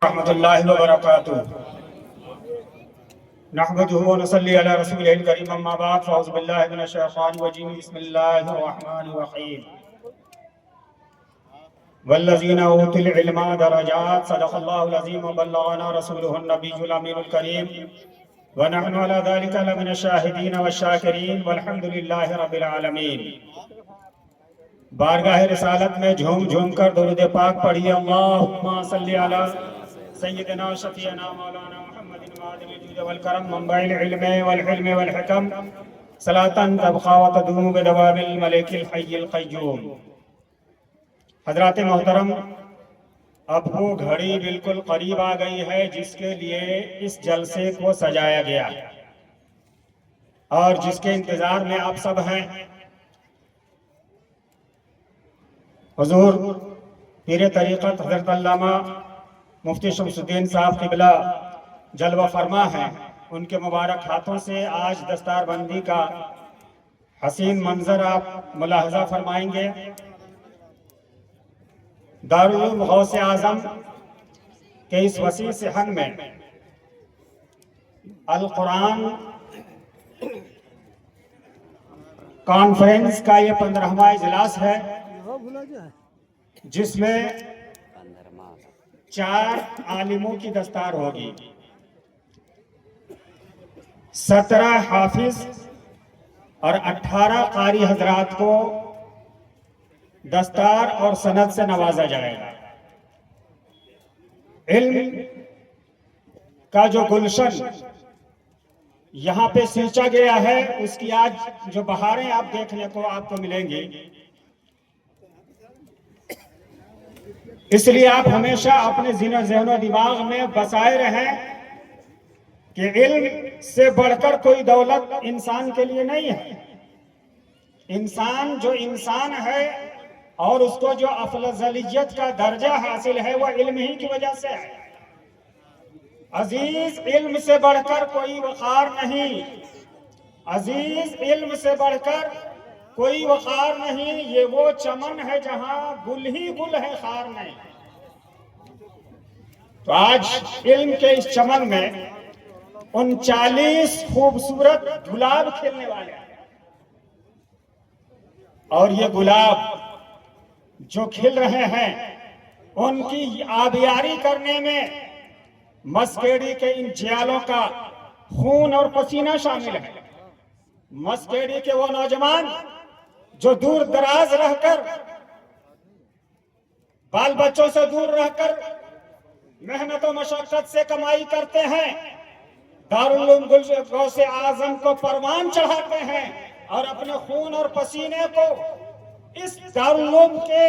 ورحمۃ اللہ وبرکاتہ نحمده ونصلي على رسوله الكريم اما بعد فاعوذ بالله من الشيطان الرجيم بسم الله الرحمن الرحيم والذين اوتوا العلم درجات صدق الله العظيم وبلغنا رسوله النبي الامين الكريم ونحن على ذلك لمن الشاهدين والشاكرين والحمد لله رب العالمين بارگاہ رسالت میں جھوم جھوم کر درود پاک پڑھیے اللہم صلی علی سیدنا شفیعنا مولانا محمد معدن الجود والکرم منبع العلم والحلم والحکم صلاة تبقى وتدوم بدوام الملک الحی القیوم۔ حضرات محترم، اب وہ گھڑی بالکل قریب آ گئی ہے جس کے لیے اس جلسے کو سجایا گیا اور جس کے انتظار میں آپ سب ہیں۔ حضور پیر طریقت حضرت علامہ مفتی شمس الدین صاحب قبلہ جلوہ فرما ہیں، ان کے مبارک ہاتھوں سے آج دستار بندی کا حسین منظر آپ ملاحظہ فرمائیں گے۔ دارالعلوم غوث اعظم کے اس وسیع صحن میں القرآن کانفرنس کا یہ 15واں اجلاس ہے، جس میں 4 عالموں کی دستار ہوگی، 17 حافظ اور 18 قاری حضرات کو دستار اور سند سے نوازا جائے گا۔ علم کا جو گلشن یہاں پہ سینچا گیا ہے، اس کی آج جو بہاریں آپ دیکھنے کو آپ کو ملیں گی، اس لیے آپ ہمیشہ اپنے ذہن و دماغ میں بسائے رہیں کہ علم سے بڑھ کر کوئی دولت انسان کے لیے نہیں ہے۔ انسان جو انسان ہے اور اس کو جو افضلیت کا درجہ حاصل ہے وہ علم ہی کی وجہ سے ہے۔ عزیز، علم سے بڑھ کر کوئی وقار نہیں، عزیز، علم سے بڑھ کر کوئی وقار نہیں، یہ وہ چمن ہے جہاں گل ہی گل ہے، خار نہیں۔ تو آج علم کے اس چمن میں 39 خوبصورت گلاب کھلنے والے ہیں، اور یہ گلاب جو کھل رہے ہیں ان کی آبیاری کرنے میں مسکیڑی کے ان جیالوں کا خون اور پسینہ شامل ہے۔ مسکیڑی کے وہ نوجوان جو دور دراز رہ کر، بال بچوں سے دور رہ کر محنت و مشقت سے کمائی کرتے ہیں، دارالعلوم غوث اعظم کو پروان چڑھاتے ہیں اور اپنے خون اور پسینے کو اس دارالعلوم کے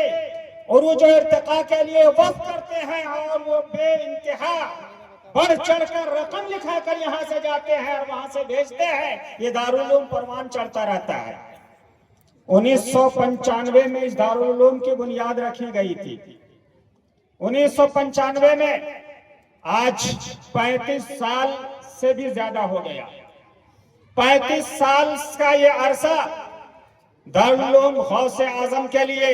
عروج و ارتقاء کے لیے وقف کرتے ہیں، اور وہ بے انتہا بڑھ چڑھ کر رقم لکھا کر یہاں سے جاتے ہیں اور وہاں سے بھیجتے ہیں۔ یہ دارالعلوم پروان چڑھتا رہتا ہے۔ 1995 میں اس دارالعلوم کی بنیاد رکھی گئی تھی۔ 1995 میں آج 35 سال سے بھی زیادہ ہو گیا۔ 35 سال کا یہ عرصہ دارالعلوم غوث اعظم کے لیے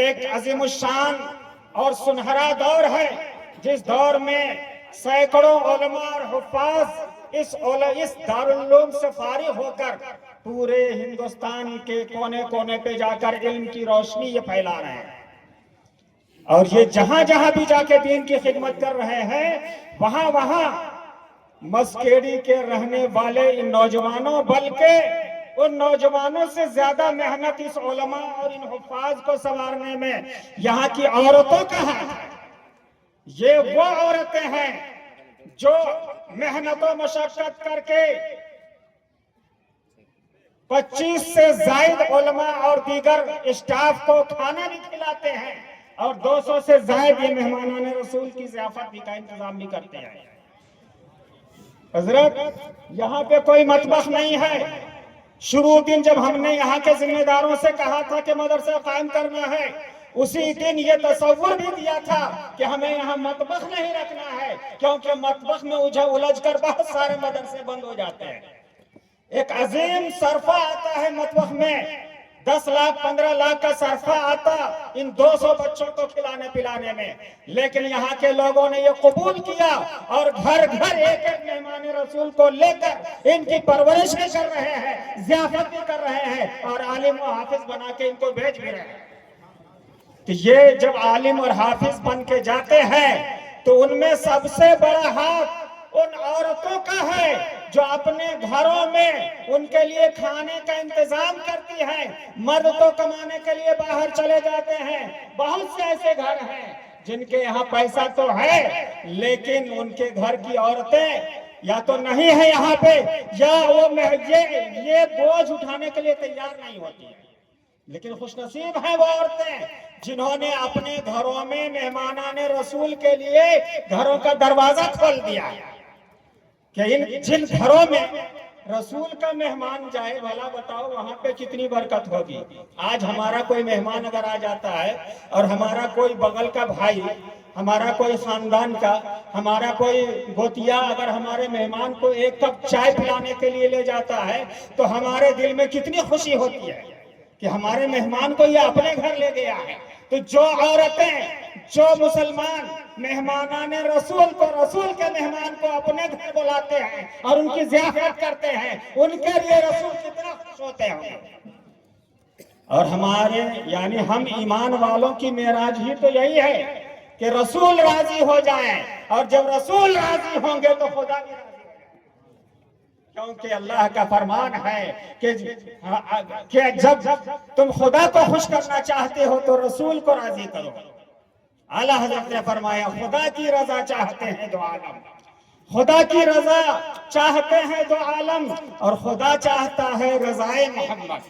ایک عظیم الشان اور سنہرا دور ہے، جس دور میں سینکڑوں علماء اور حفاظ اس دارالعلوم سے فارغ ہو کر پورے ہندوستان کے کونے کونے پہ جا کر علم کی روشنی یہ پھیلا رہے ہیں، اور یہ جہاں جہاں بھی جا کے دین کی خدمت کر رہے ہیں، وہاں وہاں مسکیڑی کے رہنے والے ان نوجوانوں، بلکہ ان نوجوانوں سے زیادہ محنت اس علماء اور ان حفاظ کو سنوارنے میں یہاں کی عورتوں کا ہے۔ یہ وہ عورتیں ہیں جو محنت و مشقت کر کے 25 سے زائد علماء اور دیگر اسٹاف کو کھانا بھی کھلاتے ہیں، اور 200 سے زائد یہ مہمانان رسول کی ضیافت کا انتظام بھی کرتے ہیں۔ حضرت، یہاں پہ کوئی مطبخ نہیں ہے۔ شروع دن جب ہم نے یہاں کے ذمہ داروں سے کہا تھا کہ مدرسہ قائم کرنا ہے، اسی دن یہ تصور بھی دیا تھا کہ ہمیں یہاں مطبخ نہیں رکھنا ہے، کیونکہ مطبخ میں الجھ کر بہت سارے مدرسے بند ہو جاتے ہیں۔ ایک عظیم صرفہ آتا ہے مطبخ میں، 10 लाख 15 लाख का सरफा आता इन 200 बच्चों को खिलाने पिलाने में, लेकिन यहाँ के लोगों ने ये कबूल किया और घर घर एक एक मेहमान रसूल को लेकर इनकी परवरिश भी कर रहे हैं, ज़ियाफत भी कर रहे हैं और आलिम और हाफिज बना के इनको भेज भी रहे हैं। तो ये जब आलिम और हाफिज बन के जाते हैं तो उनमें सबसे बड़ा हाथ उन औरतों का है जो अपने घरों में उनके लिए खाने का इंतजाम करती हैं। मर्द तो कमाने के लिए बाहर चले जाते हैं। बहुत से ऐसे घर हैं जिनके यहाँ पैसा तो है लेकिन उनके घर की औरतें या तो नहीं है यहाँ पे, या वो ये बोझ उठाने के लिए तैयार नहीं होती है। लेकिन खुशनसीब हैं वो औरतें जिन्होंने अपने घरों में मेहमानाने रसूल के लिए घरों का दरवाजा खोल दिया है कि इन जिन घरों में रसूल का मेहमान जाए, भला बताओ वहां पे कितनी बरकत होगी। आज हमारा कोई मेहमान अगर आ जाता है और हमारा कोई बगल का भाई, हमारा कोई खानदान का, हमारा कोई गोतिया अगर हमारे मेहमान को एक कप चाय पिलाने के लिए ले जाता है तो हमारे दिल में कितनी खुशी होती है कि हमारे मेहमान को ये अपने घर ले गया है। तो जो औरतें, जो मुसलमान मेहमानाने रसूल को, रसूल के मेहमान को अपने घर बुलाते हैं और उनकी ज़ियाफत करते हैं, उनके लिए रसूल कितना खुश होते हैं। और हमारे यानी हम ईमान वालों की मेराज ही तो यही है कि रसूल राजी हो जाए, और जब रसूल राजी होंगे तो खुदा भी राजी हो जाए। क्योंकि अल्लाह का फरमान है कि जब तुम खुदा को खुश करना चाहते हो तो रसूल को राजी करो। आला हज़रत ने फरमाया खुदा की रजा चाहते हैं दो आलम, खुदा की रजा चाहते हैं दो आलम, और खुदा चाहता है रज़ाए मोहम्मद।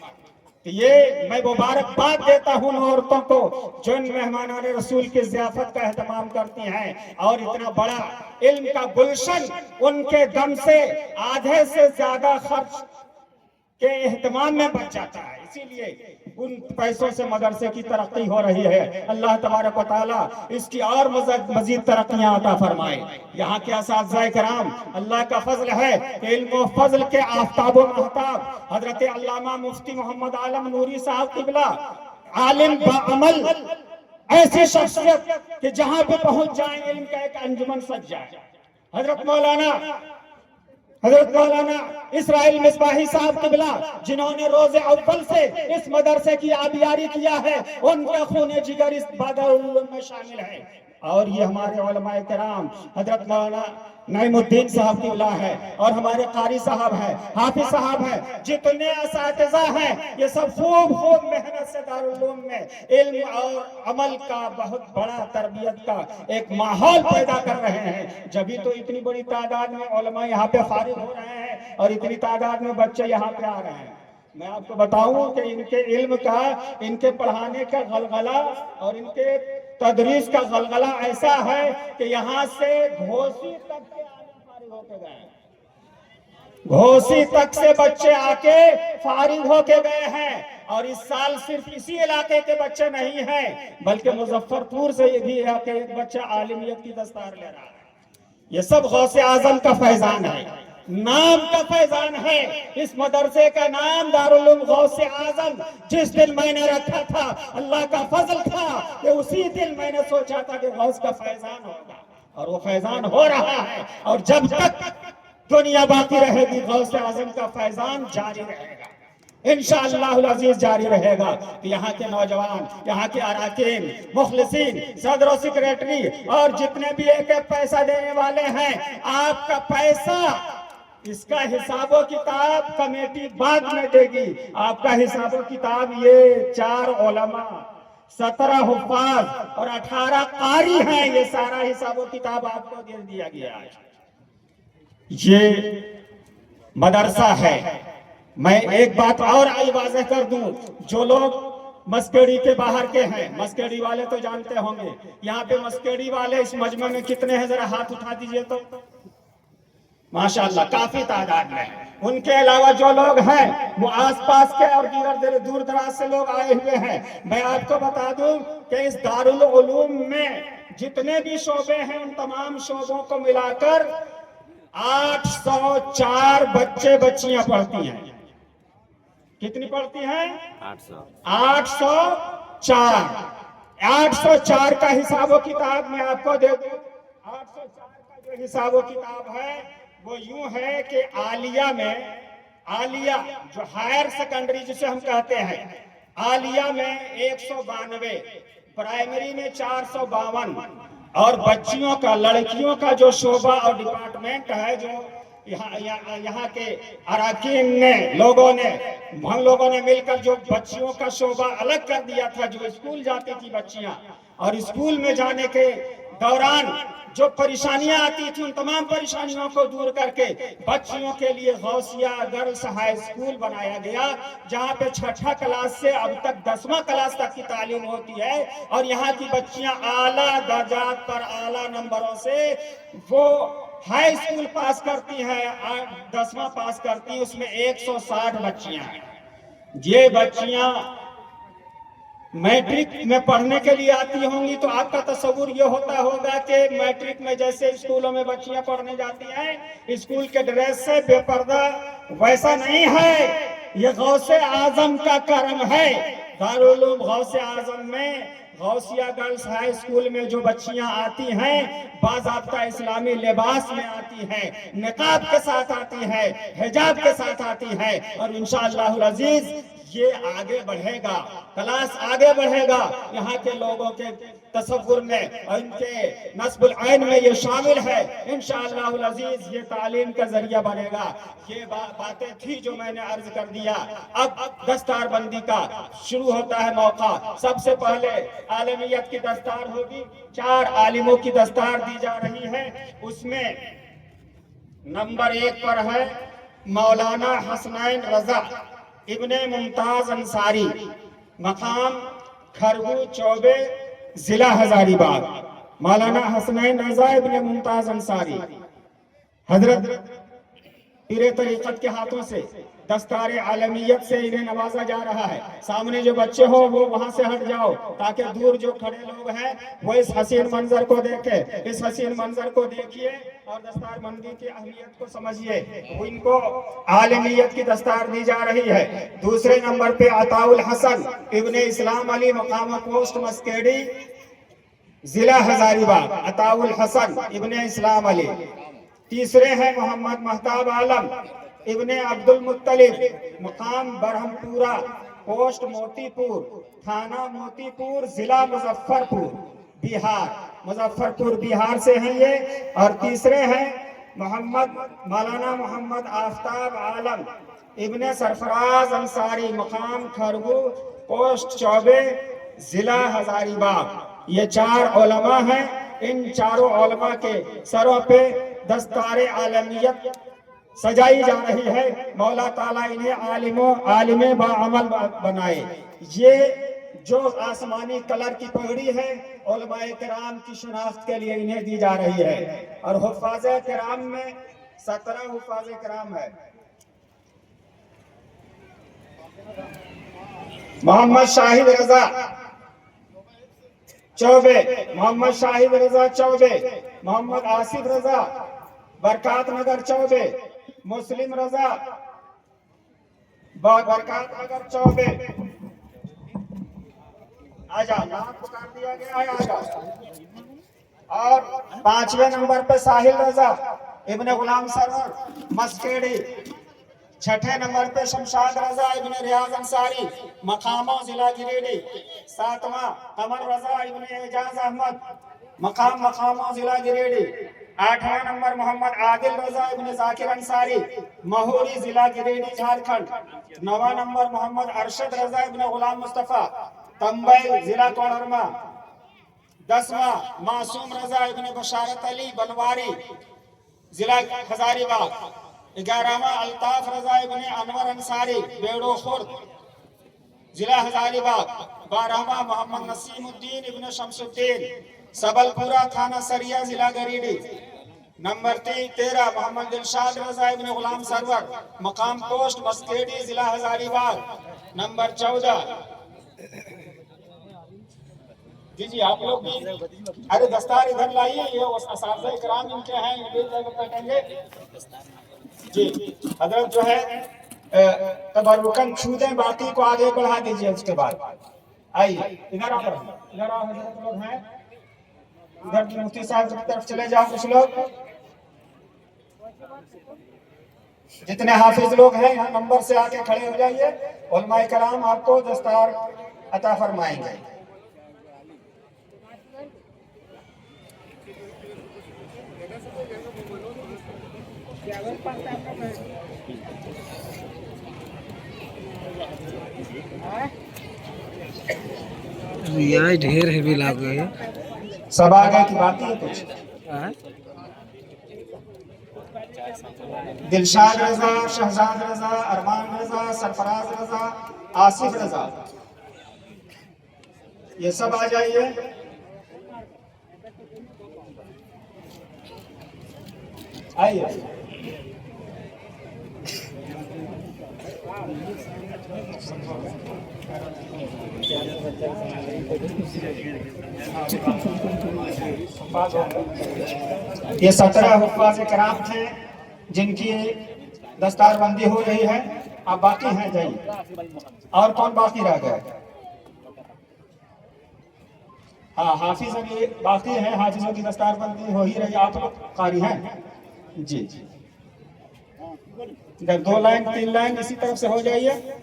तो ये मैं मुबारकबाद देता हूँ औरतों को जो इन मेहमानाने रसूल की ज़ियाफत का एहतमाम करती हैं, और इतना बड़ा इल्म का गुलशन उनके दम से आधे से ज्यादा खर्च के एहतमाम में बच जाता है। इसीलिए उन पैसों से मदरसे की तरक्की हो रही है। अल्लाह तबारक व तआला इसकी और मजीद तरक्कियां अता फरमाए। यहाँ के असातिज़ा किराम, अल्लाह का फजल है कि इल्म व फजल के आफ्ताब व महताब हजरत अल्लामा मुफ्ती मोहम्मद आलम नूरी साहब क़िबला, आलिम बाअमल, ऐसी शख्सियत कि जहाँ पे पहुंच जाए इल्म का एक अंजुमन सज जाए। हजरत मौलाना इसराइल मिसबाही साहब क़िबला, जिन्होंने रोज़े अव्वल से इस मदरसे की आबियारी किया है, उनका खून जिगर इस बादल में शामिल है। और ये हमारे उलमा किराम हजरत मौलाना नईमुद्दीन साहब क़िबला है, और हमारे कारी साहब है, हाफिज साहब है, जितने असातिज़ा हैं ये सब खूब मेहनत से दारुल उलूम में इल्म और अमल का बहुत बड़ा तरबियत का एक माहौल पैदा कर रहे हैं। जब तो इतनी बड़ी तादाद में उलमा यहाँ पे फारिग हो रहे हैं और इतनी तादाद में बच्चे यहाँ पे आ रहे हैं। मैं आपको बताऊं कि इनके इल्म का, इनके पढ़ाने का गलगला और इनके तदरीस का गलगला ऐसा है कि यहाँ से घोसी तक के आलिम फारिग होके गए, घोसी तक से बच्चे आके फारिग होके गए हैं। और इस साल सिर्फ इसी इलाके के बच्चे नहीं हैं बल्कि मुजफ्फरपुर से भी एक बच्चा आलिमियत की दस्तार ले रहा है। ये सब गौसे आजम का फैजान है, नाम का फैजान है। इस मदरसे का नाम दारुल उलूम गौसे आजम जिस दिन मैंने रखा था, अल्लाह का फजल था कि उसी दिन मैंने सोचा था कि गौस का फैजान होगा, और वो फैजान हो रहा है। और जब तक दुनिया बाकी रहेगी गौसे आजम का फैजान जारी रहेगा, इंशाअल्लाह अज़ीज़ जारी रहेगा। तो यहाँ के नौजवान, यहाँ के अराकीन, मुखलिसीन, सदर और सेक्रेटरी और जितने भी एक एक पैसा देने वाले हैं, आपका पैसा, इसका हिसाबो किताब कमेटी बाद में देगी। आपका हिसाबो किताब ये 4 उलमा, 17 हुफ़ाज़ और 18 कारी हैं, ये सारा हिसाबो किताब आपको दे दिया गया है। ये मदरसा है। मैं एक बात और आई वाज़ेह कर दूं, जो लोग मस्केड़ी के बाहर के हैं, मस्केड़ी वाले तो जानते होंगे, यहाँ पे मस्केड़ी वाले इस मजमे में कितने हैं, जरा हाथ उठा दीजिए तो। माशाअल्लाह काफी तादाद में। उनके अलावा जो लोग हैं वो आसपास के और दूर दराज से लोग आए हुए हैं। मैं आपको बता दूं कि इस दारुल उलूम में जितने भी शोबे हैं उन तमाम शोबों को मिलाकर 804 बच्चे बच्चियां पढ़ती हैं। कितनी पढ़ती हैं? 800 804। 804 का हिसाब किताब मैं आपको दे दूं। 804 का जो हिसाब किताब है वो यूं है कि आलिया में, आलिया जो हायर सेकेंडरी जिसे हम कहते हैं, आलिया में 192, प्राइमरी में 452, और बच्चियों का, लड़कियों का जो शोबा और डिपार्टमेंट है, जो यहाँ के अरकान ने, हम लोगों ने मिलकर जो बच्चियों का शोबा अलग कर दिया था, जो स्कूल जाती थी बच्चियां, और स्कूल में जाने के दौरान जो परेशानियां आती थी उन तमाम परेशानियों को दूर करके बच्चियों के लिए गौसिया गर्ल्स हाई स्कूल बनाया गया, जहां पे 6ठा क्लास से अब तक 10वां क्लास तक की तालीम होती है, और यहाँ की बच्चियां आला दर्जात पर आला नंबरों से वो हाई स्कूल पास करती हैं, 10वां पास करती हैं, उसमें 160 बच्चियां हैं। ये बच्चियां मैट्रिक में पढ़ने के लिए आती होंगी, तो आपका तस्वुर ये होता होगा कि मैट्रिक में जैसे स्कूलों में बच्चियां पढ़ने जाती हैं स्कूल के ड्रेस से बेपर्दा, वैसा नहीं है। ये गौसे आजम का करम है। दारुल उलूम गौसे आजम में गौसिया गर्ल्स हाई स्कूल में जो बच्चियां आती हैं, बाज़ाब्ता इस्लामी लिबास में आती हैं, निकाब के साथ आती हैं, हिजाब के साथ आती हैं, और इंशाअल्लाह अजीज ये आगे बढ़ेगा, क्लास आगे बढ़ेगा, यहाँ के लोगों के तसव्वुर में और इनके नस्बुल ऐन में ये शामिल है। इंशाअल्लाह अजीज ये तालीम का जरिया बनेगा। ये बातें थी जो मैंने अर्ज कर दिया। अब दस्तार बंदी का शुरू होता है मौका। सबसे पहले आलमियत की दस्तार होगी, 4 आलिमों की दस्तार दी जा रही है। उसमें नंबर 1 पर है मौलाना हसनैन रजा इब्ने मुमताज अंसारी, मकाम खरगू चौबे, जिला हजारीबाग। मौलाना हसनैन रजा इब्ने मुमताज अंसारी हजरत पीरे तरीकत के हाथों से दस्तार आलमियत से इन्हें नवाजा जा रहा है। सामने जो बच्चे हो वो वहां से हट जाओ, ताकि दूर जो खड़े लोग हैं वो इस हसीन मंजर को देखें। इस हसीन मंजर को देखिए और दस्तार बंदी की अहमियत को समझिए। इनको आलमियत की दस्तार दी जा रही है। दूसरे नंबर पे अताउल हसन इब्ने इस्लाम अली, मकाम पोस्ट मस्केडी, जिला हजारीबाग। अताउल हसन इब्ने इस्लाम अली। तीसरे हैं मोहम्मद महताब आलम इब्ने अब्दुल मुत्तलिब, मकाम बरहमपुरा, पोस्ट मोतीपुर, थाना मोतीपुर, जिला मुजफ्फरपुर, बिहार। मुजफ्फरपुर बिहार से हैं ये। और तीसरे हैं मौलाना मोहम्मद आफ्ताब आलम इब्ने सरफराज अंसारी, मकाम खरगू, पोस्ट चौबे, जिला हजारीबाग। ये 4 उलमा हैं। इन चारों उलमा के सरों पे दस्तारे आलमियत सजाई जा रही है। मौला ताला इन्हें आलिमे बाअमल बनाए। ये जो आसमानी कलर की पगड़ी है उलमाए किराम की शनाख्त के लिए इन्हें दी जा रही है। और हुफ़ाज़े किराम में 17 हुफ़ाज़े किराम है। मोहम्मद शाहिद रजा चौबे, मोहम्मद शाहिद रजा चौबे, मोहम्मद आसिफ रजा बरकात नगर चौबे, मुस्लिम रजा बरकात नगर चौबे। आजा, नाम पुकार दिया गया है, आजा। और 5वें नंबर पे साहिल रजा इब्ने गुलाम सरवर मस्केड़ी। 6ठे नंबर पे शमशाद रजा इब्ने रियाज अंसारी, मकामो जिला गिरिडीह। 7वां कमर रजा इब्ने एजाज अहमद, मकामो जिला गिरिडीह। 8वां नंबर मोहम्मद आदिल रजा इब्ने जाकिर अंसारी, महुरी, जिला गिरिडीह, झारखंड। 9वां नंबर मोहम्मद अरशद रजा इब्ने गुलाम मुस्तफा, तंबई, जिला कोडरमा। 10वां मासूम रजा इब्ने बशारत अली, बनवारी, जिला हजारीबाग। 11वां अल्ताफ रजा इब्ने अनवर अंसारी, बेड़ो खुर्द, जिला हजारीबाग। 12वां मोहम्मद नसीमुद्दीन इब्ने शमसुद्दीन, सबलपुरा, थाना सरिया, जिला गिरिडीह। नंबर 13 मोहम्मद दिलशाद रजा इब्ने गुलाम सरवर, मकाम पोस्ट मस्केडी, जिला हजारीबाग। नंबर 14 जी आप लोग भी, अरे दस्तार इधर लाइए, ये असातिज़ा इकराम इनके हैं, ये बैठेंगे जी। हजरत जो है तबरुकन छू दें, बाकी को आगे बढ़ा दीजिए। उसके बाद आइए इधर आओ, इधर आओ, हजरत लोग हैं इधर की मुफ्ती साहब की तरफ चले जाओ। कुछ लोग जितने हाफिज लोग हैं यहाँ नंबर से आके खड़े हो जाइए। उलमाए कराम आपको दस्तार अता फरमाएंगे। यहाँ ढेर है भी लाग गए। सब आ गए की बात है कुछ। दिलशाद रजा, शहजाद रजा, अरमान रजा, सरफराज रजा, आसिफ रजा, ये सब आ जाइए। आइए ये 17 हुफ़ाज़ किराम थे जिनकी दस्तारबंदी हो रही है। अब बाकी हैं जाइए। और कौन बाकी रह गए? हाँ, हाफिज अभी बाकी हैं। हाफिजों की दस्तारबंदी हो ही रही। आप लोग कारी हैं जी। इधर 2 लाइन 3 लाइन इसी तरफ से हो जाइए।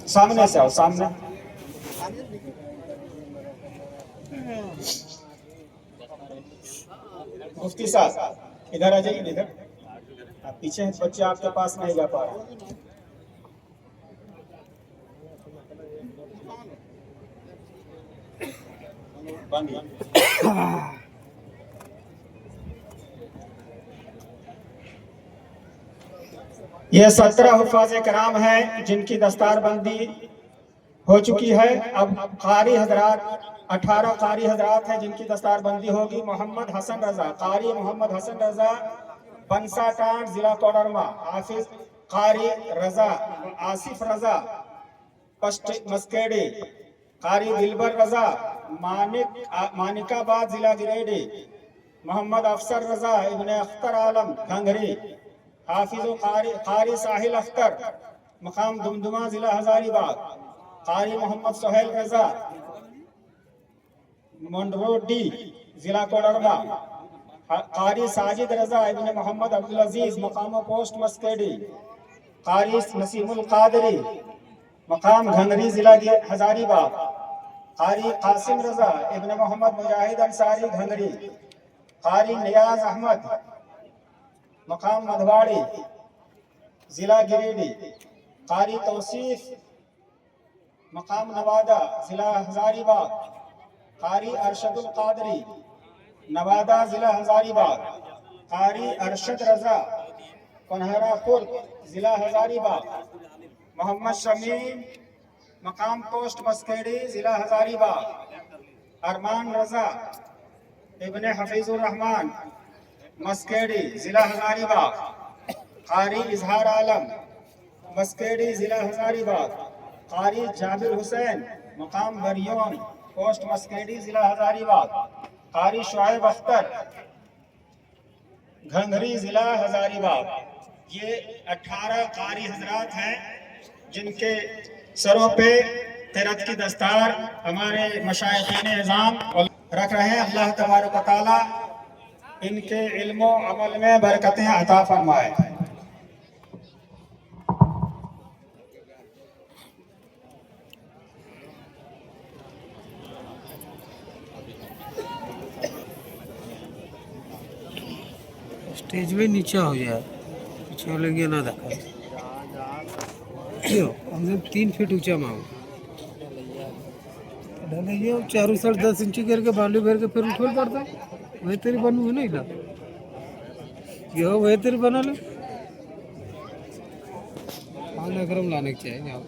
सामने से आओ, सामने। मुफ्ती साहब इधर आ जाइए। इधर आप पीछे हैं, बच्चे आपके पास नहीं जा पा रहे। ये 17 हुफ़ाज़ किराम हैं जिनकी दस्तारबंदी हो चुकी है। अब कारी हजरात 18 कारी हजरात हैं जिनकी दस्तारबंदी होगी। मोहम्मद हसन रजा, कारी मोहम्मद हसन रजा, बनसा टांड, जिला कोडरमा। हाफिज कारी रजा, आसिफ रजा, मस्केडी। कारी दिलबर रजा, मानिकाबाद, जिला गिरिडीह। मोहम्मद अफसर रजा, इब्ने अख्तर आलम, घंघरी। हाफिज कारी साहिल अख्तर, मकाम दुमदुमा, जिला हजारीबाग। कारी मोहम्मद सोहेल रजा, मंडरोडी, जिला कोडरमा। कारी साजिद रजा, इब्ने मोहम्मद अब्दुल अजीज, मकाम पोस्ट मस्केडी। कारी नसीमुल कादरी, मकाम घंगरी, जिला हजारीबाग। कारी कासिम रजा, इब्ने मोहम्मद मुजाहिद अंसारी, घंगरी। कारी नियाज अहमद, मकाम मधवाड़ी, जिला गिरिडीह। कारी तौसीफ, मकाम नवादा, जिला हजारीबाग। कारी अरशदुल कादरी, नवादा, जिला हजारीबाग। कारी अरशद रजा, पनहरा खुर्द, जिला हजारीबाग। मोहम्मद शमीम, मकाम पोस्ट मस्केडी, जिला हजारीबाग। अरमान रजा, इब्ने हफीजुर रहमान, मस्केडी, जिला हजारीबाग। कारी इजहार आलम, मस्केडी, जिला हजारीबाग। कारी जाबिर हुसैन, मकाम बरियोन, पोस्ट मस्केडी, जिला हजारीबाग। कारी शुआइब अख्तर, घंघरी, जिला हजारीबाग। ये 18 कारी हजरात हैं जिनके सरों पे तिरत की दस्तार हमारे मशाइखीन इज़ाम रख रहे हैं। अल्लाह तबारक व तआला इनके इल्म व अमल में बरकतें अता फरमाए। स्टेज में नीचे हो जाए, पीछे वाले गया ना देखा। हमने 3 फीट ऊंचा मांग डालेंगे, चारों साइड 10 इंची करके बालू भर के फिर उठोल पड़ता है। वही तेरी बनू है नहीं ला ये वही तेरी बना ले। पान अगरम लाने के चाहिए आप।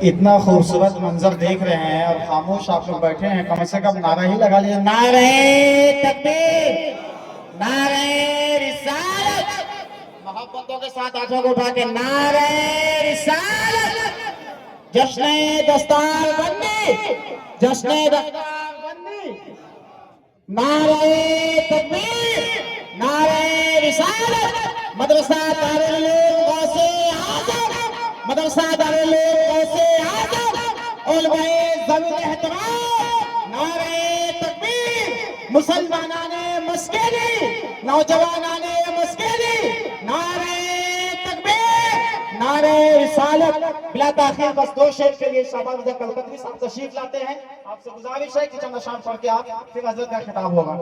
اتنا خوبصورت منظر دیکھ رہے ہیں اور خاموش آپ لوگ بیٹھے ہیں، کم سے کم نعرہ ہی لگا لیجیے، نعرہ تکبیر، نعرہ رسالت، محبتوں کے ساتھ ہاتھوں کو اٹھا کے نعرہ رسالت، جشن دستار بندی، جشن دستار بندی، نعرہ تکبیر، نعرہ رسالت، مدرسہ دارالعلوم غوث اعظم، مدرسہ دارالعلوم غوث اعظم، علماء ذوی الاحترام، نعرہ تکبیر، مسلمانان مسکینی، نوجوانان مسکینی، نعرہ تکبیر، نعرہ رسالت۔ بلا تاخیر بس دو شعر کے لیے شہباز رضا کلکتری صاحب تشریف لاتے ہیں، آپ سے گزارش ہے کہ چند اشعار پڑھ کے آپ پھر حضرت کا خطاب ہوگا۔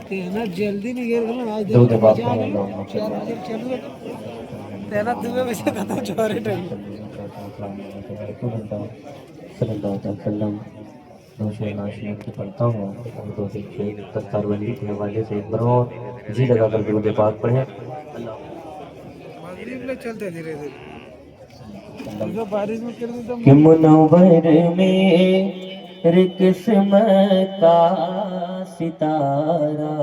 تینا جلدی نہیں گیر گنا آج دو دیکھ بات بچا کریں گئے لوگ 4 بجے چلو گے تینا دوے بجے ختم چورے ٹائم صلی اللہ علیہ وسلم دو شعر ناشیت کی پڑھتا ہوں اور دو شعر دستار بندی کے حوالے سے ایک بار اور جی لگا کر درود پاک پڑھیں۔ مغرب لے چلتے دھیرے دھیرے جو بارش میں کر دیتا کہ منور میں قسمت کا ستارہ